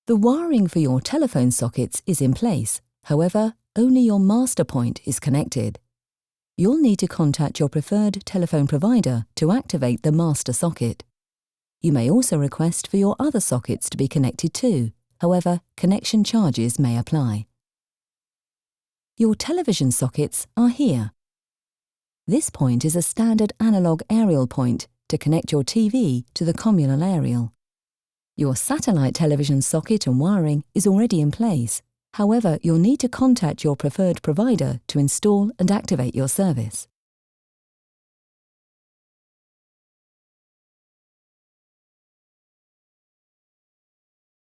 The wiring for your telephone sockets is in place, however, only your master point is connected. You'll need to contact your preferred telephone provider to activate the master socket. You may also request for your other sockets to be connected too, however, connection charges may apply. Your television sockets are here. This point is a standard analog aerial point to connect your TV to the communal aerial. Your satellite television socket and wiring is already in place. However, you'll need to contact your preferred provider to install and activate your service.